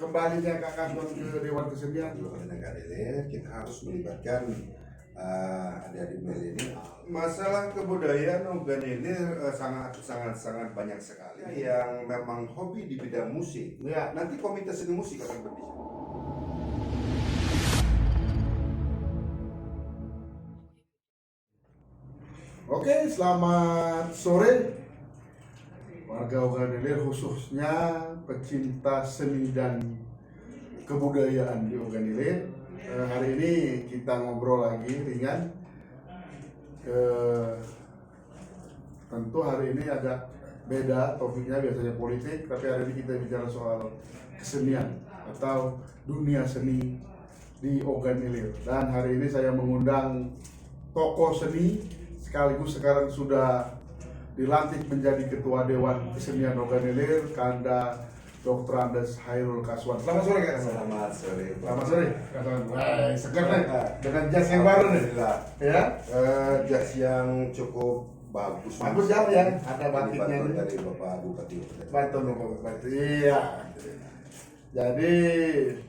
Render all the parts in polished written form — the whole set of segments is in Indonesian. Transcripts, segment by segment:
kembalinya Kak Kasman ke Dewan Kesenian. Di Kabupaten Gadeler kita harus melibatkan adik-adik milenial. Masalah kebudayaan Gadeler sangat banyak sekali yang memang hobi di bidang musik. Ya. Nanti komite seni musik akan berbicara. Oke, selamat sore warga Gadeler, khususnya pecinta seni dan kebudayaan di Gadeler. Hari ini kita ngobrol lagi ringan. Tentu hari ini agak beda topiknya, biasanya politik, tapi hari ini kita bicara soal kesenian atau dunia seni di Gadeler. Dan hari ini saya mengundang tokoh seni sekaligus sekarang sudah dilantik menjadi Ketua Dewan Kesenian Gadeler, Kanda Dr. Andes Hairul Kaswan. Selamat sore Kak. Selamat sore. Selamat sore Kaswan. Wah, segar nih dengan jas yang baru nih. Ya, Jas yang cukup bagus. bagus ya, yang ada batiknya Dibantu ini. dari Bapak Bupati. Bantu Bapak Bupati. Iya. Jadi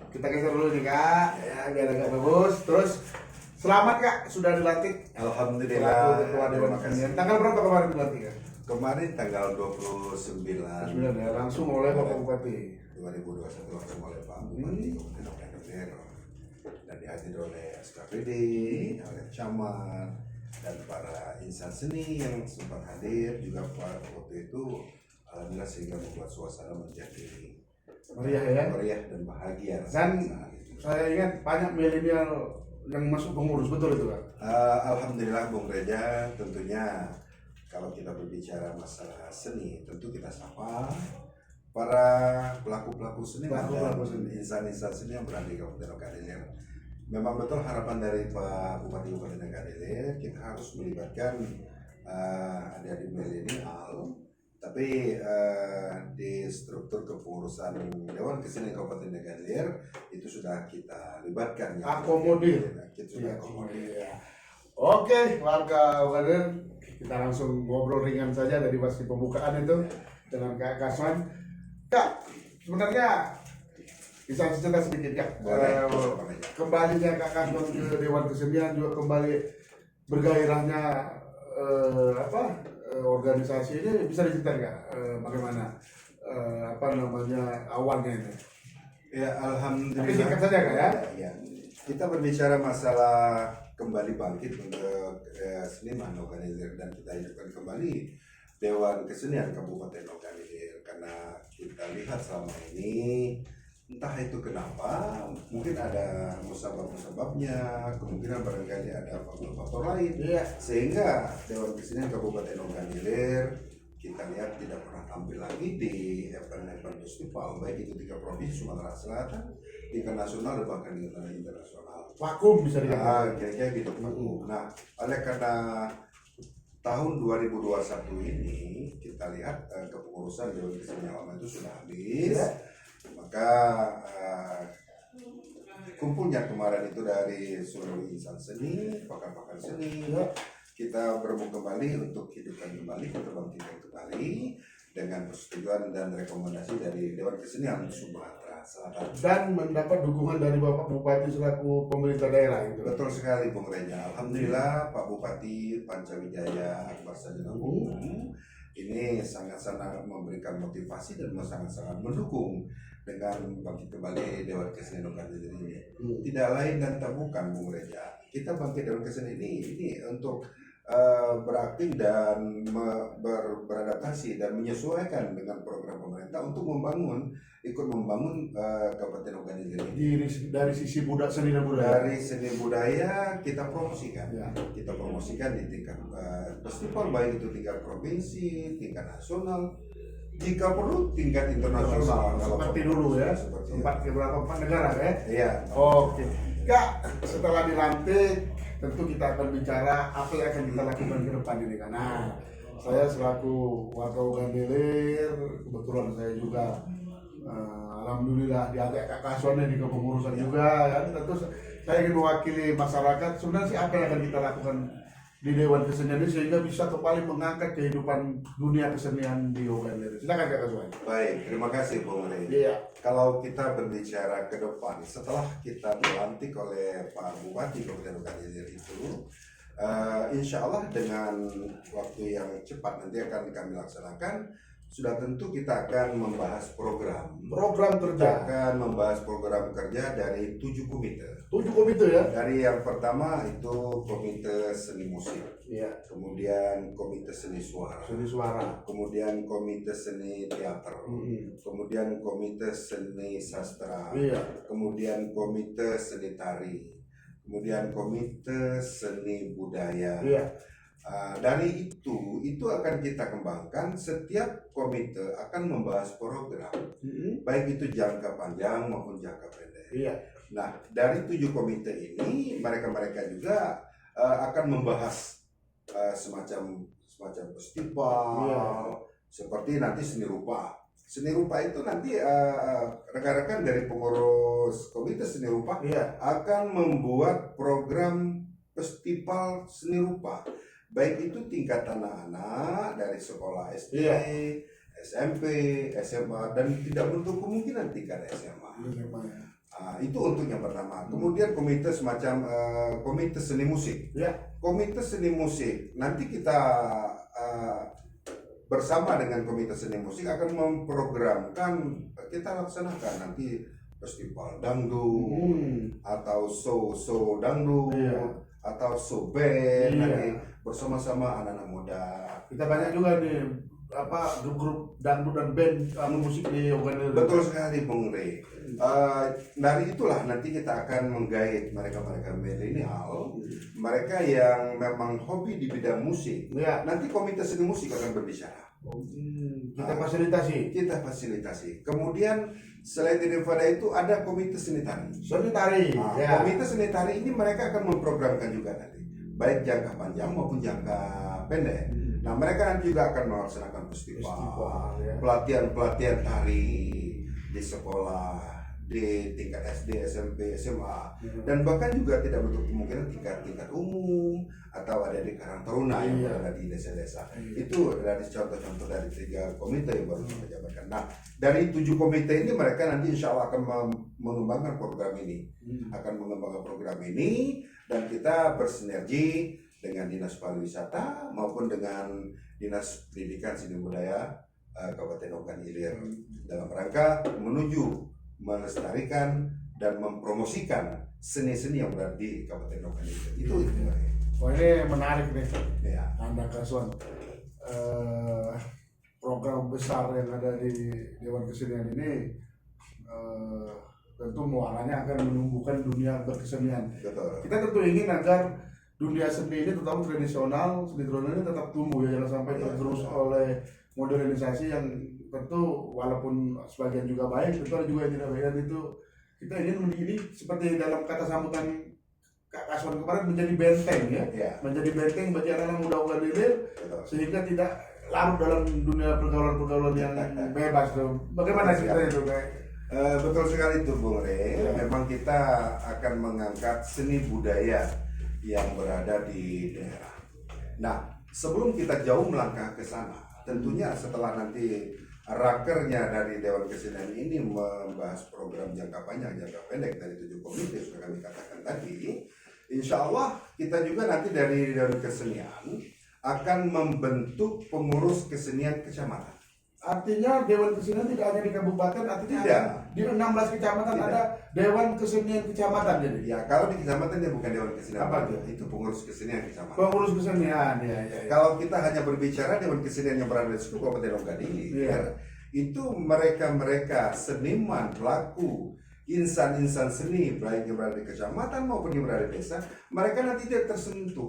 kita geser dulu nih Kak, ya biar agak bagus. Terus selamat Kak, sudah dilantik Alhamdulillah. selaku Ketua Dewan Terima kasih. Kesenian. Tanggal berapa kemarin dilantik Kak? Kemarin tanggal 29 9 ya, langsung oleh Bapak Bupati. 2021 langsung oleh Pak Bupati Kabupaten Gadeler dan dihadiri oleh SKPD, oleh camat dan para insan seni yang sempat hadir juga waktu itu. Alhamdulillah sehingga membuat suasana menjadi Meriah ya. meriah dan bahagia. Dan saat itu. saya ingat banyak milenial yang masuk pengurus, betul itu Kak? Alhamdulillah Bung Reja, tentunya kalau kita berbicara masalah seni, tentu kita sapa para pelaku-pelaku seni dan insan-insan seni yang berada di Kabupaten Gadeler. Memang betul harapan dari Pak Bupati Kabupaten Gadeler, kita harus melibatkan adik-adik milenial, tapi di struktur kepengurusan Dewan Kesenian Kabupaten Gadeler itu sudah kita libatkan. Akomodir. Kita sudah akomodir. Iya. Oke, warga Gadeler, kita langsung ngobrol ringan saja dari pasti pembukaan itu dengan Kak Kasman. Kak, sebenarnya bisa cerita sedikit Kak. Kembalinya Kak Kasman ke Dewan Kesenian juga kembali bergairahnya organisasi ini, bisa diceritain Kak bagaimana awalnya ini? Ya, alhamdulillah. Tapi singkat saja Kak ya. Ya. Kita berbicara masalah kembali bangkit untuk seniman Gadeler dan kita hidupkan kembali Dewan Kesenian Kabupaten Gadeler, karena kita lihat selama ini entah itu kenapa, mungkin ada musabab-musababnya, kemungkinan barangkali ada faktor-faktor lain, sehingga Dewan Kesenian Kabupaten Gadeler kita lihat tidak pernah tampil lagi di event-event festival, baik itu tingkat provinsi Sumatera Selatan, tingkat nasional dan bahkan tingkat internasional. Vakum bisa dikatakan. Kira-kira gitu vakum. Nah, oleh karena tahun 2021 ini kita lihat kepengurusan Dewan Kesenian lama itu sudah habis, maka kumpulnya kemarin itu dari seluruh insan seni, pakar-pakar seni, kita bertemu kembali untuk hidupkan kembali, kita bangkitkan kembali dengan persetujuan dan rekomendasi dari Dewan Kesenian Sumatera Selatan dan mendapat dukungan dari Bapak Bupati selaku pemerintah daerah gitu. Betul sekali Bung Reja. Alhamdulillah Pak Bupati Pancawijaya Akbar Sajana ini sangat-sangat memberikan motivasi dan sangat-sangat mendukung dengan bangkit kembali Dewan Kesenian Gadeler ini. Tidak lain dan tak bukan Bung Reja, kita bangkit Dewan Kesenian ini untuk beraktif dan beradaptasi dan menyesuaikan dengan program pemerintah untuk ikut membangun Kabupaten Gadeler ini. Dari sisi seni dan budaya. Dari seni budaya kita promosikan, kita promosikan di tingkat festival, baik itu tingkat provinsi, tingkat nasional, jika perlu tingkat internasional. Seperti dulu ya, sempat ke beberapa negara ya. Iya. Oke, Kak, setelah dilantik tentu kita akan bicara apa yang akan kita lakukan ke depan ini kan. Nah, saya selaku warga Gadeler, kebetulan saya juga alhamdulillah diajak Kak Kaswan di kepengurusan juga kan. Tentu saya ingin mewakili masyarakat. Sebenarnya sih apa yang akan kita lakukan di Dewan Kesenian ini sehingga bisa kembali mengangkat kehidupan dunia kesenian di Ogan Ilir. Silakan Kak Kaswan. Baik, terima kasih Bung Rey. Iya. Kalau kita berbicara ke depan, setelah kita dilantik oleh Pak Bupati Kabupaten Ogan Ilir itu, insya Allah dengan waktu yang cepat nanti akan kami laksanakan. Sudah tentu kita akan membahas program Program Kita kerja. akan membahas program kerja dari 7 komite. 7 komite ya. Dari yang pertama itu komite seni musik, Iya. kemudian komite seni suara, Seni suara. kemudian komite seni teater, kemudian komite seni sastra, Iya. kemudian komite seni tari, kemudian komite seni budaya. Iya. Dari itu akan kita kembangkan. Setiap komite akan membahas program, baik itu jangka panjang maupun jangka pendek. Iya. Nah, dari 7 komite ini mereka juga akan membahas semacam festival, Iya. seperti nanti seni rupa. Seni rupa itu nanti rekan-rekan dari pengurus komite seni rupa Iya. akan membuat program festival seni rupa, baik itu tingkat anak-anak dari sekolah SD, Iya. SMP, SMA, dan tidak menutup kemungkinan tingkat SMA. Itu untuk yang pertama. Kemudian komite semacam komite seni musik. Ya. Komite seni musik nanti kita bersama dengan komite seni musik akan memprogramkan, kita laksanakan nanti festival dangdut atau show dangdut. Iya. Atau show band Iya. nanti bersama-sama anak-anak muda. Kita banyak juga nih grup-grup dangdut dan band musik di Ogan Ilir. Betul sekali Bung Rey. Dari itulah nanti kita akan menggait mereka-mereka milenial, mereka yang memang hobi di bidang musik. Ya. Nanti komite seni musik akan berbicara. Kita fasilitasi. Kita fasilitasi. Kemudian selain daripada itu ada komite seni tari. Seni tari. Ya. Komite seni tari ini mereka akan memprogramkan juga nanti, baik jangka panjang maupun jangka pendek. Nah, mereka nanti juga akan melaksanakan festival, ya. pelatihan tari di sekolah, di tingkat SD, SMP, SMA, dan bahkan juga tidak menutup kemungkinan tingkat umum atau ada di Karang Taruna yang berada di desa-desa. Itu dari contoh-contoh dari 3 komite yang baru kita jabarkan. Nah, dari 7 komite ini mereka nanti insya Allah akan mengembangkan program ini, dan kita bersinergi dengan Dinas Pariwisata maupun dengan Dinas Pendidikan Seni Budaya Kabupaten Ogan Ilir dalam rangka menuju melestarikan dan mempromosikan seni-seni yang berada di Kabupaten Ogan Ilir. Itu. Wah, ini menarik nih. Ya. Anda Kaswan. Program besar yang ada di Dewan Kesenian ini tentu muaranya akan menumbuhkan dunia berkesenian. Betul. Kita tentu ingin agar dunia seni ini, terutama seni tradisional ini tetap tumbuh ya, jangan sampai tergerus oleh modernisasi yang tentu walaupun sebagian juga baik, tentu ada juga yang tidak baik. Dan itu kita ingin ini seperti dalam kata sambutan Kak Kaswan kemarin, menjadi benteng ya. Menjadi benteng bagi anak-anak muda Ogan Ilir sehingga tidak larut dalam dunia pergaulan-pergaulan yang bebas tuh. Bagaimana ceritanya itu Kak? Betul sekali itu Bung Rey. Memang kita akan mengangkat seni budaya yang berada di daerah. Nah, sebelum kita jauh melangkah ke sana, tentunya setelah nanti rakernya dari Dewan Kesenian ini membahas program jangka panjang, jangka pendek dari 7 komite sudah kami katakan tadi, insya Allah kita juga nanti dari Dewan Kesenian akan membentuk pengurus kesenian kecamatan. Artinya Dewan Kesenian tidak hanya di kabupaten, artinya Tidak. Di 16 kecamatan Tidak. ada Dewan Kesenian Kecamatan jadi. Ya, kalau di kecamatan ya bukan Dewan Kesenian, Apa itu? itu pengurus kesenian kecamatan. Pengurus kesenian ya. Kalau kita hanya berbicara Dewan Kesenian yang berada di seluruh Kabupaten Ogan Ilir, itu mereka seniman, pelaku, insan-insan seni, baik yang berada di kecamatan maupun yang berada di desa, mereka nanti tidak tersentuh.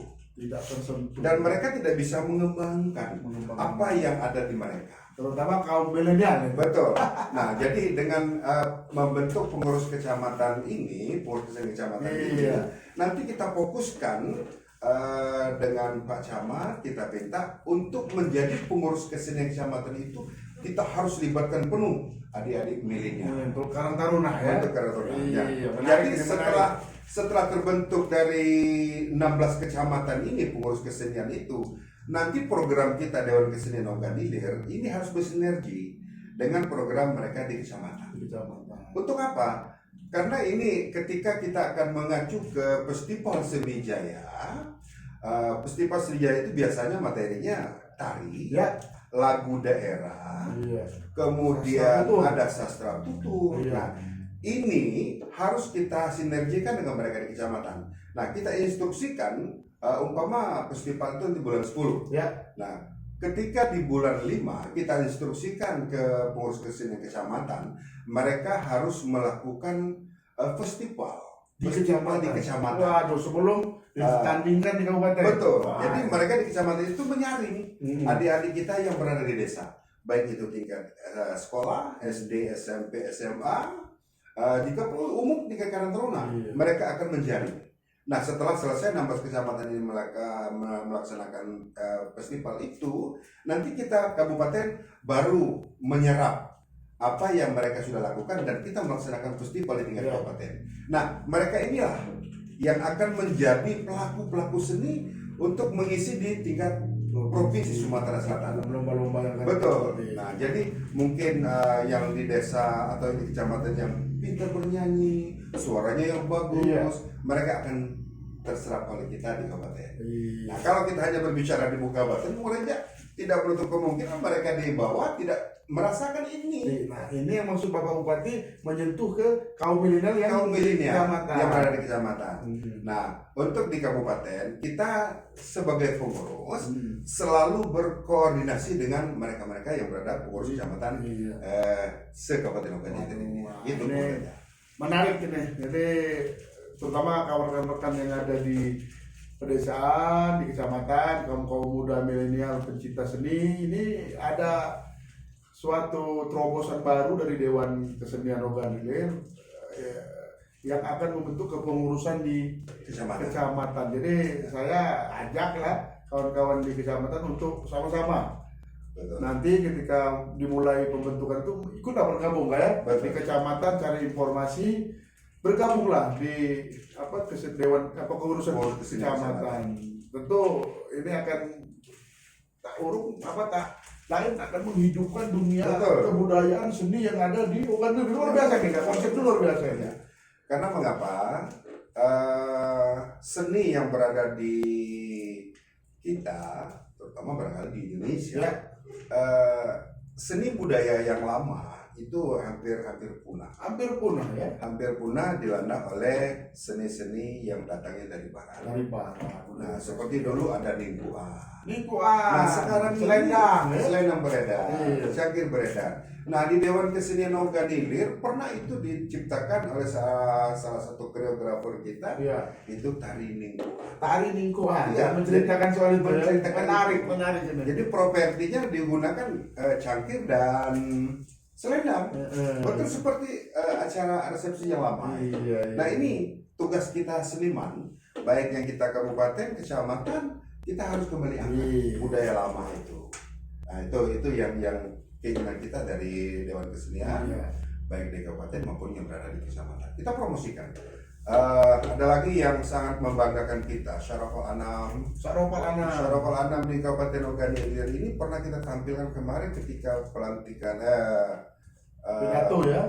Dan mereka tidak bisa mengembangkan apa yang ada di mereka. Terutama kaum milenial. Betul. Nah, jadi dengan membentuk pengurus kecamatan ini, pengurus kecamatan ini, nanti kita fokuskan dengan Pak Camat, kita minta untuk menjadi pengurus kesenian kecamatan itu, kita harus libatkan penuh adik-adik milenial. Untuk Karang Taruna ya. Untuk Karang Taruna. Iya, Jadi setelah terbentuk dari 16 kecamatan ini pengurus kesenian itu, nanti program kita Dewan Kesenian Ogan Ilir ini harus bersinergi dengan program mereka di kecamatan. Untuk apa? Karena ini ketika kita akan mengacu ke Festival Seni Jaya, Festival Seni Jaya itu biasanya materinya tari, Ya. lagu daerah, Iya. kemudian Sastra tutur. ada sastra tutur. Iya. Nah, ini harus kita sinergikan dengan mereka di kecamatan. Nah, kita instruksikan umpama festival itu di bulan 10. Ya. Nah, ketika di bulan 5 kita instruksikan ke pengurus kesenian kecamatan, mereka harus melakukan festival Di di kecamatan. Waduh, sebelum ditandingkan di kabupaten. Betul. Wah. Jadi mereka di kecamatan itu menyaring Hmm. adik-adik kita yang berada di desa, baik itu tingkat sekolah, SD, SMP, SMA, jika perlu umum tingkat karang taruna, Iya. mereka akan menjaring. Nah, setelah selesai 16 kecamatan ini mereka melaksanakan festival itu, nanti kita kabupaten baru menyerap apa yang mereka sudah lakukan dan kita melaksanakan festival di tingkat Iya. kabupaten. Nah, mereka inilah yang akan menjadi pelaku-pelaku seni untuk mengisi di tingkat provinsi Sumatera Selatan. Lomba-lomba yang Betul. Nah, jadi mungkin yang di desa atau di kecamatan yang pintar bernyanyi, suaranya yang bagus, Iya. mereka akan terserap oleh kita di kabupaten. Iya. Nah, kalau kita hanya berbicara di buka kabupaten, mereka tidak menutup kemungkinan mereka di bawah tidak merasakan ini. Nah, ini yang maksud Bapak Bupati menyentuh ke kaum milenial yang Kaum milenial kecamatan. yang berada di kecamatan. Hmm. Nah, untuk di kabupaten kita sebagai pengurus Hmm. selalu berkoordinasi dengan mereka-mereka yang berada pengurus kecamatan Iya. se-Kabupaten Ogan Ilir ini. Wah, Itu ini pokoknya. menarik ini. Jadi terutama kawan-kawan rekan yang ada di pedesaan, di kecamatan, kaum muda milenial pencinta seni, ini ada suatu terobosan baru dari Dewan Kesenian Ogan Ilir yang akan membentuk kepengurusan di kecamatan. Jadi saya ajaklah kawan-kawan di kecamatan untuk sama-sama. Betul. Nanti ketika dimulai pembentukan itu ikutlah bergabung ya Betul. di kecamatan, cari informasi, bergabunglah di Dewan kepengurusan kecamatan. Tentu ini akan tak urung lain akan menghidupkan dunia Betul. kebudayaan seni yang ada di Ogan Ilir. Luar biasa kita, konsep itu luar biasa ya. Karena mengapa seni yang berada di kita, terutama barangkali di Indonesia, Ya. seni budaya yang lama itu hampir punah. Hampir punah ya. Hampir punah dilanda oleh seni-seni yang datangnya dari barat. Dari barat. Nah, seperti dulu ada Ningkua. Ningkua. Nah, sekarang ini selendang ya. selendang beredar, Iya. cangkir beredar. Nah, di Dewan Kesenian Ogan Ilir pernah itu diciptakan oleh salah satu koreografer kita, Iya. itu tari Ningkua. Tari Ningkua. Iya. Menceritakan soal itu. Ya. Menceritakan Menarik ini. Jadi propertinya digunakan cangkir dan selendang. Betul seperti acara resepsi yang lama. Iya. Nah, ini tugas kita seniman, baik yang kita kabupaten, kecamatan, kita harus kembali angkat Iya. budaya lama itu. Nah, itu yang keinginan kita dari Dewan Kesenian, Iya. baik di kabupaten maupun yang berada di kecamatan. Kita promosikan. Ada lagi yang sangat membanggakan kita, Syarafal Anam. Sarofal anak. Syarafal Anam di Kabupaten Ogan Ilir ini pernah kita tampilkan kemarin ketika pelantikan Pidato ya.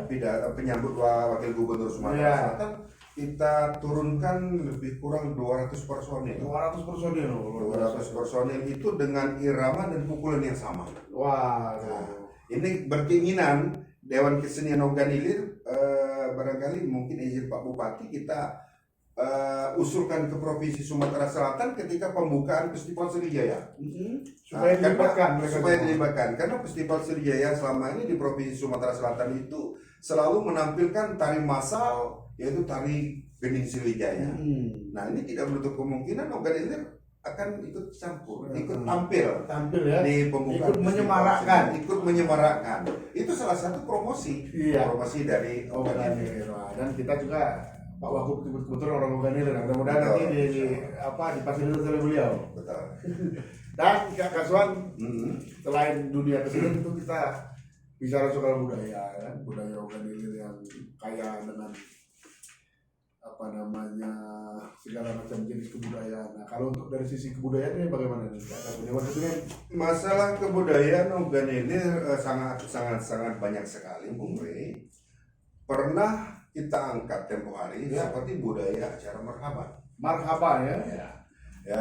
penyambut Wakil Gubernur Sumatera Iya. Selatan. Kita turunkan lebih kurang 200 personil. 200 personil. 200 personil itu dengan irama dan pukulan yang sama. Wah. Nah, ini berkeinginan Dewan Kesenian Ogan Ilir barangkali mungkin izin Pak Bupati kita usulkan ke Provinsi Sumatera Selatan ketika pembukaan Festival Seni Jaya. Supaya dilibatkan mereka supaya semua. dilibatkan karena Festival Seni Jaya selama ini di Provinsi Sumatera Selatan itu selalu menampilkan tari massal, yaitu tari Bening Sriwijaya. Nah, ini tidak menutup kemungkinan Ogan Ilir akan ikut campur, ikut tampil ya. di pembukaan Ikut festival menyemarakkan. seni, ikut menyemarakkan. Itu salah satu promosi. Iya. Promosi dari Ogan Ogan Ilir. Ilir. Wah, dan kita juga Pak Wagub betul-betul orang Ogan Ilir. Mudah-mudahan Betul. nanti difasilitasi oleh beliau. Betul. Dan Kak Kaswan, Mhm. selain dunia kesenian itu kita bicara soal budaya kan, budaya Ogan Ilir yang kaya dengan segala macam jenis kebudayaan. Nah, kalau untuk dari sisi kebudayaan ini bagaimana nih? Dewan Kesenian Masalah kebudayaan organilir sangat banyak sekali, Bung Rey. Pernah kita angkat tempo hari seperti budaya acara marhaban. marhaba ya. Ya,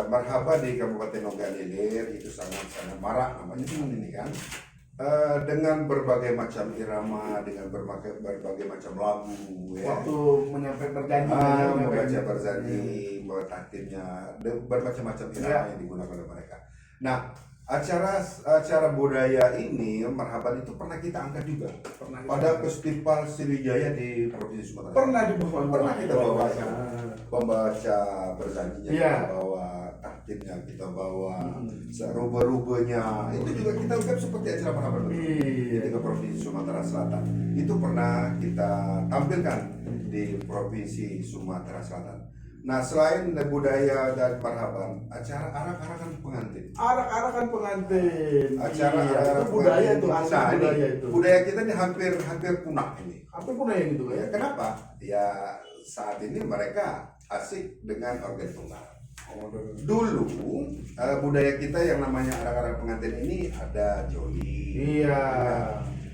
marhaba di Kabupaten Oganilir itu sangat marak namanya saat ini kan. Dengan berbagai macam irama, dengan berbagai macam lagu, ya. Waktu menyampaikan berjanji, Membaca berjanji, takdirnya, bermacam-macam irama yang digunakan oleh mereka. Nah, acara budaya ini, marhaban itu pernah kita angkat juga pada festival Sriwijaya di Provinsi Sumatera. Pernah kita bawa pembaca berjanjinya, kita bawa takdirnya, kita bawa rube-rubenya, itu juga kita anggap seperti acara marhaban di Provinsi Sumatera Selatan. Itu pernah kita tampilkan di Provinsi Sumatera Selatan. Nah, selain budaya dan marhaban, acara arak-arakan pengantin. Arak-arakan pengantin. Acara itu budaya itu, asli nah, budaya ini, itu. budaya kita ini hampir punah ini. Hampir punah yang itu Ya, ya. kenapa? Ya saat ini mereka asik dengan organ tunggal. Dulu budaya kita yang namanya arak-arakan pengantin ini ada joli. Iya.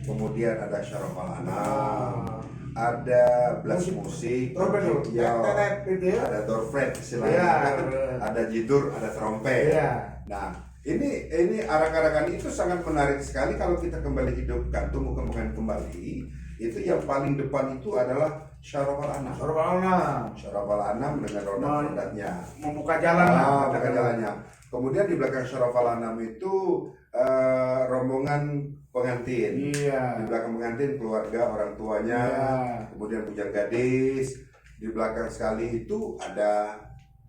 Kemudian ada syarafal anak. Ada blast musik, ada doorfret istilahnya, ada jidur, ada trompet. Nah, ini arak-arakan itu sangat menarik sekali kalau kita kembali hidupkan, tumbuh kembali. Itu yang paling depan itu adalah syarafal anam. Syarafal anam dengan rodat-rodatnya. Membuka jalan. Membuka jalannya. Kemudian di belakang syarafal anam itu rombongan pengantin. Di belakang pengantin keluarga orang tuanya, kemudian bujang gadis. Di belakang sekali itu ada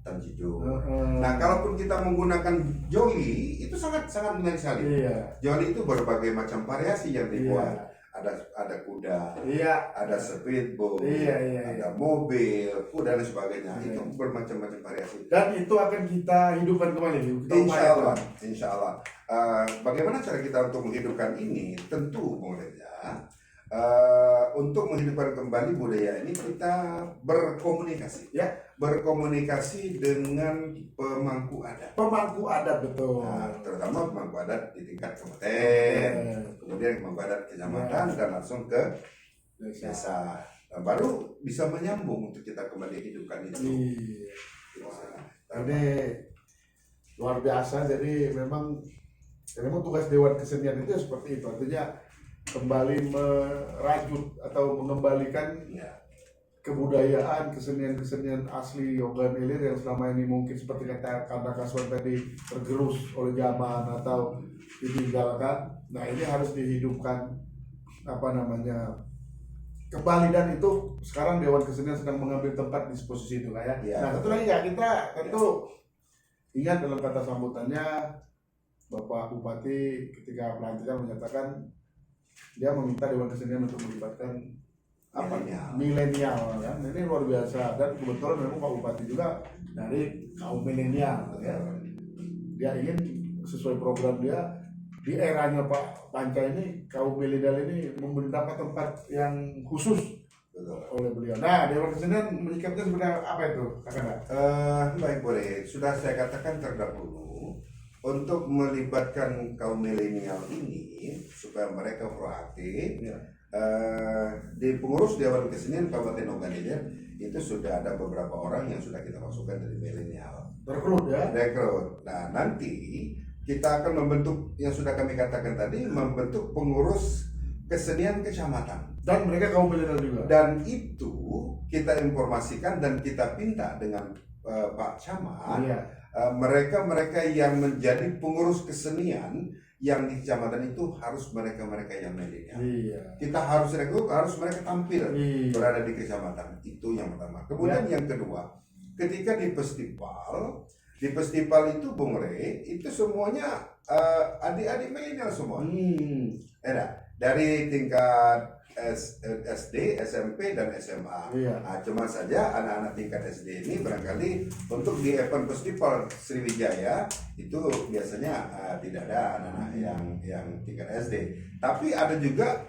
tanjidor. Nah, kalaupun kita menggunakan joli itu sangat menarik sekali. Joli itu berbagai macam variasi yang dibuat. Ada kuda, ada speedboat, ada mobil, dan sebagainya. Itu bermacam-macam variasi. Dan itu akan kita hidupkan kembali. Insya Allah. Bagaimana cara kita untuk menghidupkan ini? Tentu mulainya untuk menghidupkan kembali budaya ini kita berkomunikasi. Berkomunikasi dengan pemangku adat. Pemangku adat, betul. Nah, terutama pemangku adat di tingkat kabupaten, kemudian pemangku adat kecamatan dan langsung ke desa. Nah, baru bisa menyambung untuk kita kembali hidupkan itu. Ini luar biasa. Jadi memang tugas Dewan Kesenian itu seperti itu. Artinya kembali merajut atau mengembalikan kebudayaan, kesenian asli Oganilir yang selama ini mungkin seperti kata Kaswan tadi tergerus oleh zaman atau ditinggalkan. Nah, ini harus dihidupkan kembali, dan itu sekarang Dewan Kesenian sedang mengambil tempat di posisi itu lah ya. Nah, tentu lagi kita tentu ingat dalam kata sambutannya Bapak Bupati ketika pelantikan menyatakan dia meminta Dewan Kesenian untuk melibatkan milenial kan. Ini luar biasa, dan kebetulan memang Pak Bupati juga dari kaum milenial ya. Dia ingin sesuai program dia di eranya Pak Panca ini, kaum milenial ini mendapat tempat yang khusus oleh beliau. Nah, Dewan Kesenian menyikapinya seperti apa itu, Kakak? Baik, boleh. Sudah saya katakan terdahulu, untuk melibatkan kaum milenial ini supaya mereka proaktif. Di pengurus Dewan Kesenian Kabupaten Oganilir itu sudah ada beberapa orang yang sudah kita masukkan dari milenial. Rekrut. Nah, nanti kita akan membentuk yang sudah kami katakan tadi, membentuk pengurus kesenian kecamatan. Dan mereka kaum milenial juga. Dan itu kita informasikan dan kita pinta dengan Pak Camat. Mereka yang menjadi pengurus kesenian yang di kecamatan itu harus mereka yang milenial. Kita harus rekrut, harus mereka tampil berada di kecamatan. Itu yang pertama. Kemudian yang kedua, ketika di festival itu Bung Rey, itu semuanya adik-adik milenial semua. Dari tingkat SD, SMP, dan SMA. Nah, cuma saja anak-anak tingkat SD ini barangkali untuk di event festival Sriwijaya itu biasanya tidak ada anak-anak yang tingkat SD. Tapi ada juga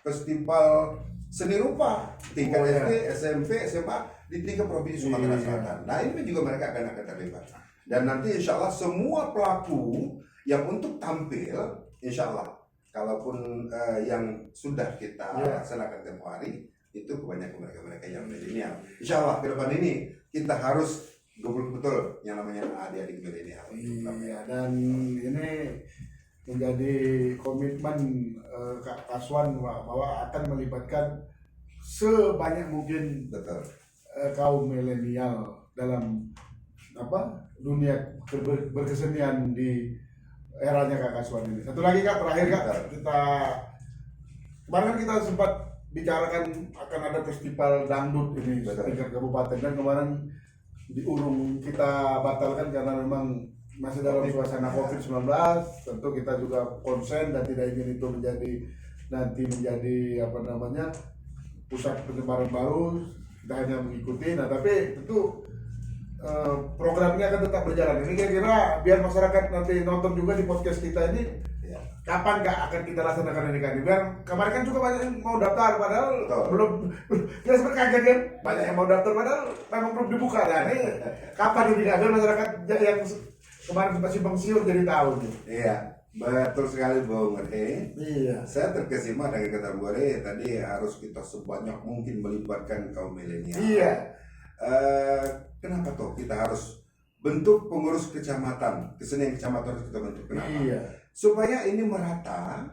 festival seni rupa tingkat Oh, ya. SD, SMP, SMA di 3 provinsi Sumatera Iya. Selatan. Nah ini juga mereka akan terlibat. Dan nanti insya Allah semua pelaku yang untuk tampil, insya Allah, kalaupun yang sudah kita Iya. laksanakan tempoh hari, itu kebanyakan mereka-mereka yang milenial. Insya Allah ke depan ini kita harus betul-betul yang namanya adik-adik milenial. Iya, dan ini menjadi komitmen Kak Kaswan bahwa akan melibatkan sebanyak mungkin Betul. kaum milenial dalam dunia berkesenian di eranya Kak Kaswan ini. Satu lagi Kak, terakhir Kak, kemarin kan kita sempat bicarakan akan ada festival dangdut ini tingkat kabupaten, dan kemarin di Urung kita batalkan karena memang masih dalam suasana COVID-19. Tentu kita juga konsen dan tidak ingin itu menjadi pusat penyebaran baru. Kita hanya mengikuti. Nah tapi tentu programnya akan tetap berjalan. Ini kira-kira biar masyarakat nanti nonton juga di podcast kita ini, kapan Kak akan kita laksanakan ini kan? Biar kemarin kan juga banyak yang mau daftar padahal belum. Kita sempat kaget kan, banyak yang mau daftar padahal memang belum dibuka. Nah ini kapan ini Kak? Biar masyarakat yang kemarin sempat simpang siur jadi tahu nih. Iya, betul sekali Bung Re. Iya. Saya terkesima dengan kata Bung Re tadi, harus kita sebanyak mungkin melibatkan kaum milenial. Iya. Kenapa toh kita harus bentuk pengurus kecamatan, kesenian kecamatan harus kita bentuk? Kenapa? Iya. Supaya ini merata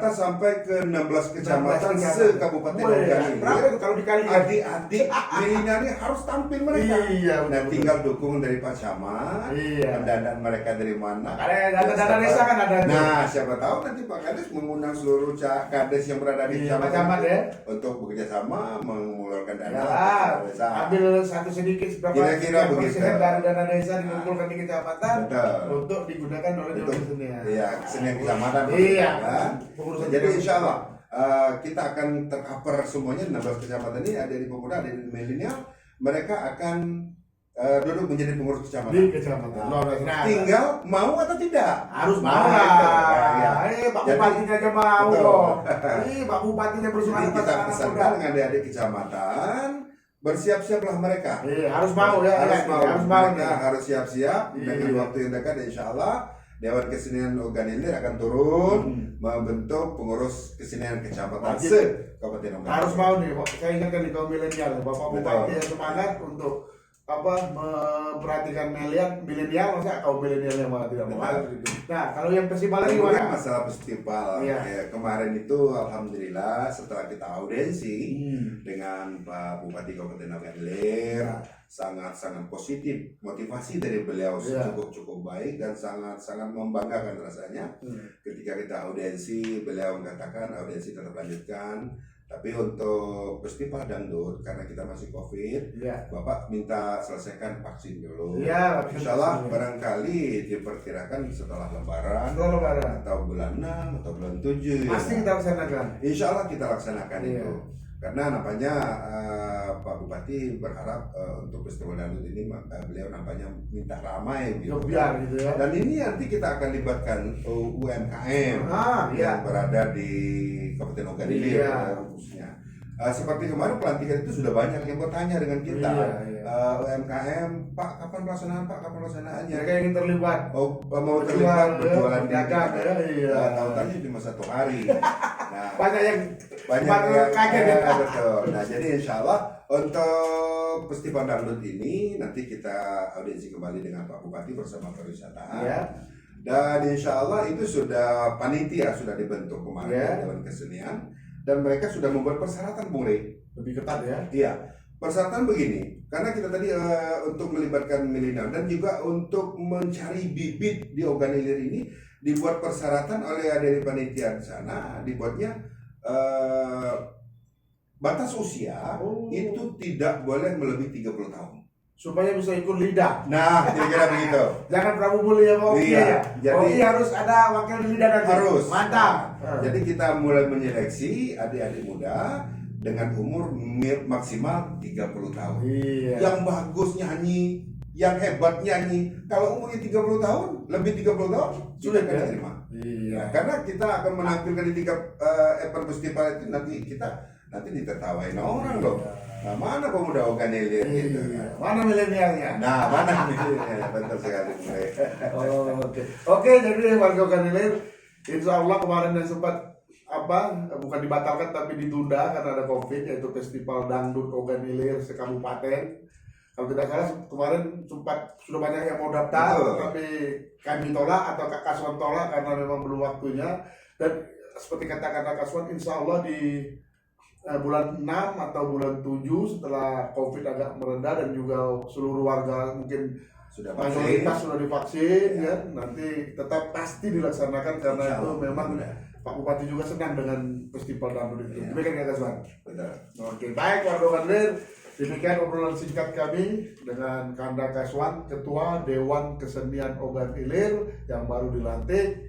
sampai ke 16 kecamatan se-Kabupaten Ogan Berapa Ilir. itu kalau dikali? Adik-adik milenial ini harus tampil mereka. Iya, Nah, tinggal dukung dari Pak Camat, Iya. pendanaan mereka dari mana. Ada dana desa kan ada. Nah, siapa tahu nanti Pak Kades mengundang seluruh kades yang berada di Iya, Pak kecamatan Camat ya. untuk bekerja sama mengeluarkan dana Ya, untuk desa. ambil satu sedikit berapa Kira-kira begitu. persen dari dana desa dikumpulkan di kecamatan Betul. untuk digunakan oleh Untuk kesenian. iya, kesenian kecamatan. Iya. Kan? Pengurusan Jadi kecamatan. insya Allah kita akan tercover semuanya 16 kecamatan ini, ada di pemuda, ada di milenial, mereka akan duduk menjadi pengurus Di kecamatan. kecamatan. Nah, tinggal mau atau tidak? harus Nah, mau itu. lah. Ya. Pak Jadi- Bupatinya aja mau. Betul. Pak Bupatinya bersuara Jadi kita atas anak pesankan muda. dengan adik-adik kecamatan, bersiap-siaplah mereka. Iya, harus mau ya. Harus mau. Harus mau. Mereka harus siap-siap dengan Iya. waktu yang dekat, insya Allah Dewan Kesenian Ogan Ilir akan turun membentuk pengurus kesenian kecamatan Wajib. se-Kabupaten Ogan Ilir. Harus mau nih, saya ingatkan di kaum milenial, Bapak Betul. Bupati yang semangat untuk memperhatikan milenial, masa kaum milenial yang malah tidak mau. Betul. Nah, kalau yang festival lagi Kemudian gimana? masalah festival, Iya. kemarin itu alhamdulillah setelah kita audiensi dengan Pak Bupati Kabupaten Ogan Ilir, sangat-sangat positif, motivasi dari beliau Iya. cukup baik dan sangat-sangat membanggakan rasanya. Ketika kita audiensi, beliau mengatakan audiensi tetap lanjutkan, tapi untuk festival dangdut karena kita masih COVID, Iya. Bapak minta selesaikan vaksin dulu. Iya, Insya Allah vaksin. barangkali diperkirakan setelah Lebaran Setelah Lebaran. atau bulan 6 atau bulan 7. Pasti kita laksanakan. Insya Allah kita laksanakan Iya. itu. Karena nampaknya Pak Bupati berharap untuk festival dangdut ini beliau nampaknya minta ramai gitu. Biar gitu ya. Dan ini nanti kita akan libatkan UMKM Iya. yang berada di Kabupaten Ogan Ilir Iya. khususnya. Seperti kemarin pelantikan itu sudah banyak yang bertanya dengan kita, Iya. UMKM, Pak kapan pelaksanaan, Pak kapan pelaksanaannya? Mereka ingin terlibat. Oh, mau terlibat berjualan di dagang ya. Iya. tahu-tahunya cuma 1 hari. Nah, Banyak yang banyak baru yang kaget ya. betul. Nah, jadi insya Allah untuk festival dangdut ini nanti kita audiensi kembali dengan Pak Bupati bersama pariwisata. Iya. Dan insya Allah itu sudah panitia sudah dibentuk kemarin Iya. Dewan Kesenian, dan mereka sudah membuat persyaratan, Bung Rey. Lebih ketat ya. Iya, persyaratan begini, karena kita tadi untuk melibatkan milenial dan juga untuk mencari bibit di Ogan Ilir ini dibuat persyaratan oleh dari panitia di sana, dibuatnya batas usia itu tidak boleh melebihi 30 tahun. Supaya bisa ikut lidah. Nah, kira-kira begitu. Jangan Prabu Mulia mau Iya, jadi- harus ada wakil di lidah nanti. Harus. Mantap. Jadi kita mulai menyeleksi adik-adik muda dengan umur maksimal 30 tahun. Iya. Yang bagus nyanyi, yang hebat nyanyi. Kalau umurnya 30 tahun, lebih 30 tahun, sudah Sulit, akan ya? diterima. Iya. Nah, karena kita akan menampilkan di 3 event festival itu, nanti kita nanti ditertawain orang loh. Nah, mana pemuda Oganilir gitu. Iya. Mana milenialnya? Nah, mana milenialnya? Betul sekali. Oh, oke, jadi warga Oganilir, insya Allah kemarin yang sempat bukan dibatalkan tapi ditunda karena ada COVID, yaitu Festival Dangdut Oganilir sekabupaten. Kalau tidak salah kemarin sudah banyak yang mau daftar, Betul. tapi kami tolak atau Kak Kaswan tolak karena memang belum waktunya. Dan seperti kata Kaswan, insya Allah di bulan 6 atau bulan 7 setelah COVID agak meredah dan juga seluruh warga mungkin Sudah mayoritas vaksin. sudah divaksin Ya. ya, nanti tetap pasti dilaksanakan karena Insya itu Allah. memang Mudah. Pak Bupati juga senang dengan festival dangdut itu. Ya. Demikian Kak Kaswan. Betul. Oke, baik warga Oganilir, demikian obrolan singkat kami dengan Kanda Kaswan, Ketua Dewan Kesenian Oganilir yang baru dilantik,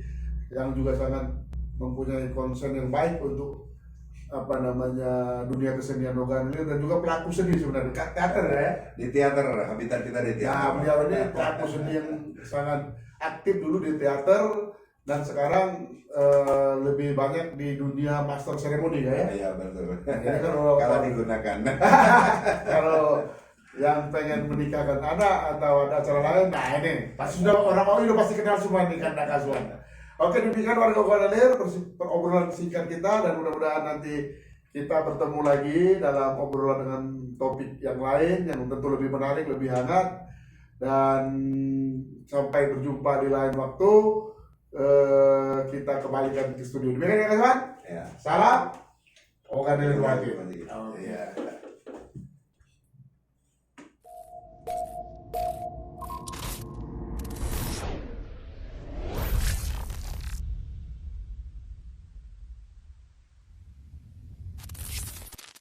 yang juga sangat mempunyai konsen yang baik untuk dunia kesenian Oganilir dan juga pelaku seni sebenarnya teater ya. Di teater, habitat kita di teater. Nah, beliau ini pelaku seni yang sangat aktif dulu di teater dan sekarang lebih banyak di dunia master seremoni ya. Iya betul. Jadi kalau digunakan. kalau yang pengen menikahkan anak atau ada acara lain, nah ini pasti sudah orang udah pasti kenal semua nih Kanda Kaswan. Oke, demikian warga Oganilir perobrolan singkat kita dan mudah-mudahan nanti kita bertemu lagi dalam obrolan dengan topik yang lain yang tentu lebih menarik, lebih hangat, dan sampai berjumpa di lain waktu. Kita kembalikan ke studio. Demikian ya Kaswan. Ya. Salam Oganilir lagi. Iya.